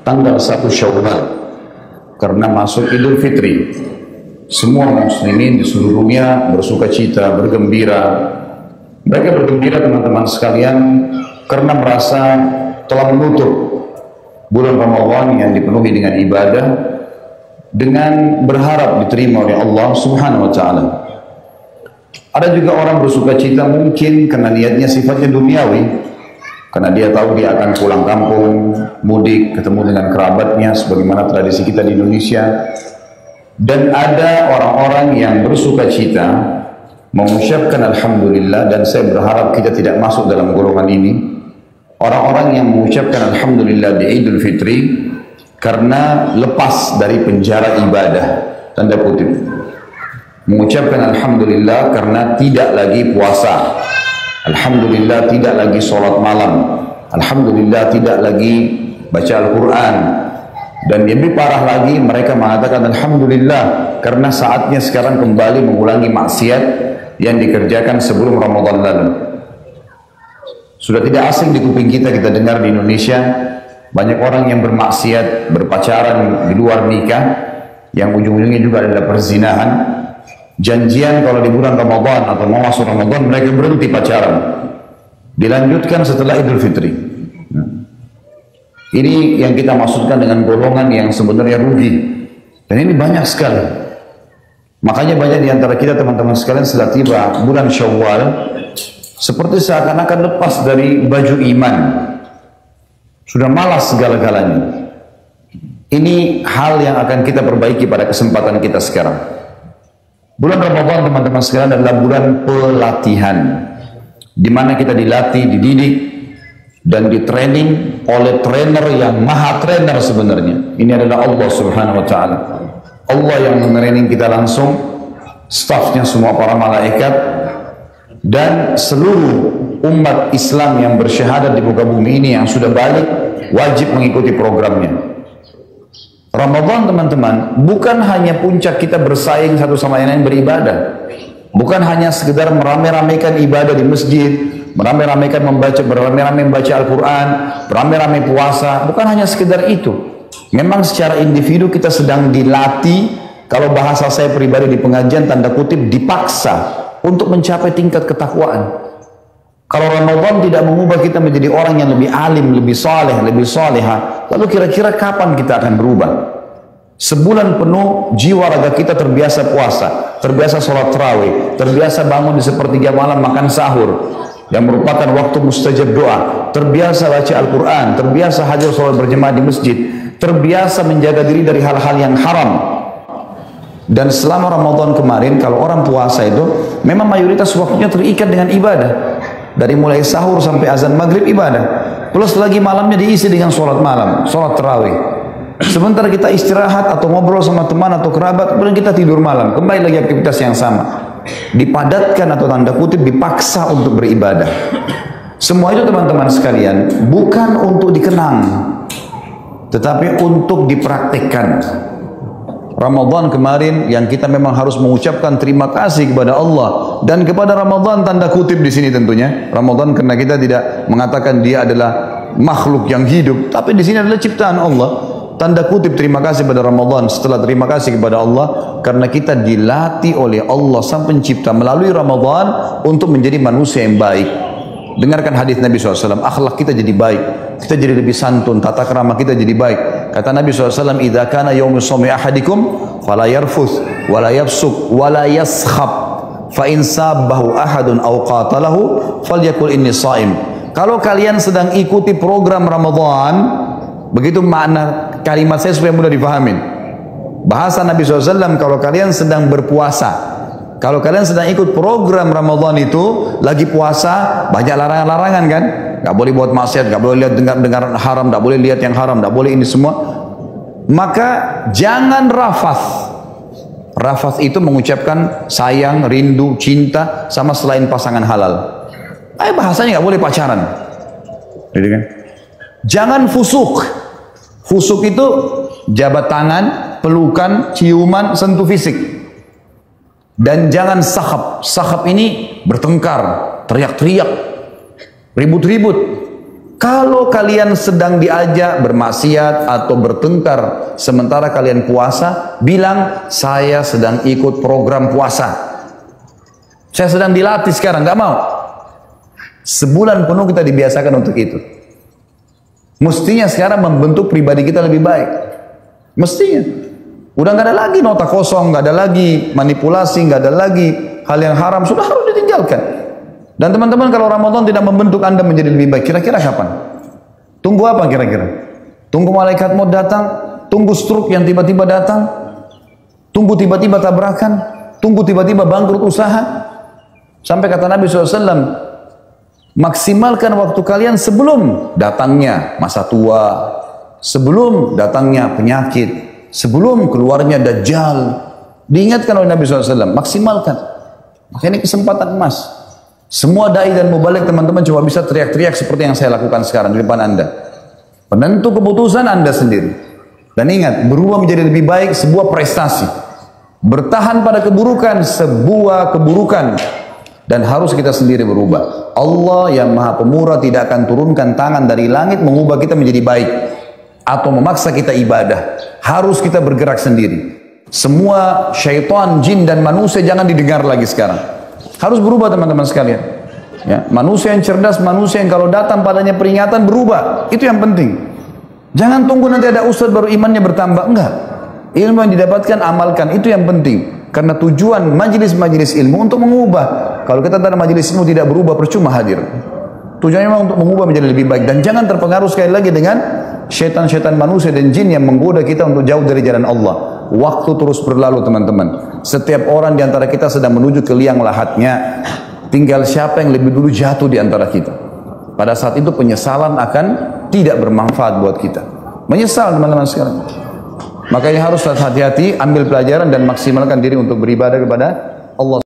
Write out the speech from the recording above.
tanggal 1 Syawal karena masuk Idul Fitri. Semua muslimin di seluruh dunia bersuka cita, bergembira. Mereka bergembira teman-teman sekalian karena merasa telah menutup bulan Ramadan yang dipenuhi dengan ibadah, dengan berharap diterima oleh Allah Subhanahu wa Ta'ala. Ada juga orang bersuka cita mungkin karena niatnya sifatnya duniawi, karena dia tahu dia akan pulang kampung, mudik, ketemu dengan kerabatnya sebagaimana tradisi kita di Indonesia. Dan ada orang-orang yang bersuka cita mengucapkan Alhamdulillah, dan saya berharap kita tidak masuk dalam golongan ini. Orang-orang yang mengucapkan Alhamdulillah di Idul Fitri karena lepas dari penjara ibadah, tanda kutip. Mengucapkan Alhamdulillah karena tidak lagi puasa, Alhamdulillah tidak lagi sholat malam, Alhamdulillah tidak lagi baca Al-Quran. Dan yang lebih parah lagi, mereka mengatakan Alhamdulillah karena saatnya sekarang kembali mengulangi maksiat yang dikerjakan sebelum Ramadan lalu. Sudah tidak asing di kuping kita dengar di Indonesia banyak orang yang bermaksiat, berpacaran di luar nikah, yang ujung-ujungnya juga adalah perzinahan. Janjian kalau di bulan Ramadan atau mau masuk Ramadan mereka berhenti pacaran, dilanjutkan setelah Idul Fitri. Ini yang kita maksudkan dengan golongan yang sebenarnya rugi, dan ini banyak sekali. Makanya banyak di antara kita teman-teman sekalian setelah tiba bulan Syawal seperti seakan-akan lepas dari baju iman, sudah malas segala-galanya. Ini hal yang akan kita perbaiki pada kesempatan kita sekarang. Bulan Ramadan teman-teman sekalian adalah bulan pelatihan, di mana kita dilatih, dididik, dan ditraining oleh trainer yang maha trainer sebenarnya. Ini adalah Allah Subhanahu wa Ta'ala. Allah yang mentraining kita langsung, stafnya semua para malaikat, dan seluruh umat Islam yang bersyahadat di muka bumi ini yang sudah balik wajib mengikuti programnya. Ramadan teman-teman bukan hanya puncak kita bersaing satu sama yang lain beribadah, bukan hanya sekedar meramai-ramaikan ibadah di masjid, meramai-ramaikan beramai-ramai membaca Al-Quran, beramai-ramai puasa, bukan hanya sekedar itu. Memang secara individu kita sedang dilatih, kalau bahasa saya pribadi di pengajian tanda kutip dipaksa untuk mencapai tingkat ketakwaan. Kalau Ramadan tidak mengubah kita menjadi orang yang lebih alim, lebih saleh, lebih salehah, lalu kira-kira kapan kita akan berubah? Sebulan penuh jiwa raga kita terbiasa puasa, terbiasa sholat tarawih, terbiasa bangun di sepertiga malam makan sahur, yang merupakan waktu mustajab doa, terbiasa baca Al-Quran, terbiasa hadir sholat berjemaah di masjid, terbiasa menjaga diri dari hal-hal yang haram. Dan selama Ramadan kemarin, kalau orang puasa itu memang mayoritas waktunya terikat dengan ibadah. Dari mulai sahur sampai azan maghrib ibadah, plus lagi malamnya diisi dengan sholat malam, sholat tarawih. Sebentar kita istirahat atau ngobrol sama teman atau kerabat, kemudian kita tidur malam, kembali lagi aktivitas yang sama. Dipadatkan atau tanda kutip dipaksa untuk beribadah. Semua itu teman-teman sekalian bukan untuk dikenang, tetapi untuk dipraktikkan. Ramadan kemarin yang kita memang harus mengucapkan terima kasih kepada Allah dan kepada Ramadan tanda kutip di sini tentunya. Ramadan karena kita tidak mengatakan dia adalah makhluk yang hidup, tapi di sini adalah ciptaan Allah. Tanda kutip terima kasih kepada Ramadan setelah terima kasih kepada Allah karena kita dilatih oleh Allah sang pencipta melalui Ramadan untuk menjadi manusia yang baik. Dengarkan hadis Nabi SAW, akhlak kita jadi baik, kita jadi lebih santun, tata krama kita jadi baik. Kata Nabi SAW, idza kana yaumus shaumi ahadikum fala yarfuth wala yafsuk wala yaskhab fa in sabbahu ahadun aw qatalahu falyakul inni shaim. Kalau kalian sedang ikuti program Ramadan, begitu makna kalimat saya supaya mudah difahamin. Bahasa Nabi SAW, kalau kalian sedang berpuasa, kalau kalian sedang ikut program Ramadan itu, lagi puasa, banyak larangan-larangan kan? Gak boleh buat maksiat, gak boleh lihat dengar haram, gak boleh lihat yang haram, gak boleh ini semua. Maka jangan rafath. Rafath itu mengucapkan sayang, rindu, cinta sama selain pasangan halal. Bahasanya gak boleh pacaran. Gitu kan? Jangan fusuk. Fusuk itu jabat tangan, pelukan, ciuman, sentuh fisik. Dan jangan sahab. Sahab ini bertengkar, teriak-teriak, ribut-ribut. Kalau kalian sedang diajak bermaksiat atau bertengkar sementara kalian puasa, bilang saya sedang ikut program puasa. Saya sedang dilatih sekarang, nggak mau. Sebulan penuh kita dibiasakan untuk itu. Mestinya sekarang membentuk pribadi kita lebih baik. Mestinya. Udah nggak ada lagi nota kosong, nggak ada lagi manipulasi, nggak ada lagi hal yang haram, sudah harus ditinggalkan. Dan teman-teman, kalau Ramadan tidak membentuk Anda menjadi lebih baik, kira-kira kapan? Tunggu apa kira-kira? Tunggu malaikat maut datang? Tunggu stroke yang tiba-tiba datang? Tunggu tiba-tiba tabrakan? Tunggu tiba-tiba bangkrut usaha? Sampai kata Nabi SAW, maksimalkan waktu kalian sebelum datangnya masa tua, sebelum datangnya penyakit, sebelum keluarnya Dajjal. Diingatkan oleh Nabi SAW, maksimalkan. Maka ini kesempatan emas. Semua dai dan mubalik teman-teman coba bisa teriak-teriak seperti yang saya lakukan sekarang di depan Anda. Penentu keputusan Anda sendiri. Dan ingat, berubah menjadi lebih baik sebuah prestasi. Bertahan pada keburukan sebuah keburukan. Dan harus kita sendiri berubah. Allah yang maha pemurah tidak akan turunkan tangan dari langit mengubah kita menjadi baik. Atau memaksa kita ibadah. Harus kita bergerak sendiri. Semua syaitan, jin dan manusia jangan didengar lagi sekarang. Harus berubah teman-teman sekalian. Ya, manusia yang cerdas, manusia yang kalau datang padanya peringatan berubah. Itu yang penting. Jangan tunggu nanti ada ustadz baru imannya bertambah. Enggak. Ilmu yang didapatkan amalkan. Itu yang penting. Karena tujuan majelis-majelis ilmu untuk mengubah. Kalau kita dalam majelis ilmu tidak berubah, percuma hadir. Tujuannya memang untuk mengubah menjadi lebih baik. Dan jangan terpengaruh sekali lagi dengan syaitan-syaitan manusia dan jin yang menggoda kita untuk jauh dari jalan Allah. Waktu terus berlalu teman-teman. Setiap orang di antara kita sedang menuju ke liang lahatnya. Tinggal siapa yang lebih dulu jatuh di antara kita. Pada saat itu penyesalan akan tidak bermanfaat buat kita. Menyesal teman-teman sekarang. Makanya harus hati-hati, ambil pelajaran dan maksimalkan diri untuk beribadah kepada Allah.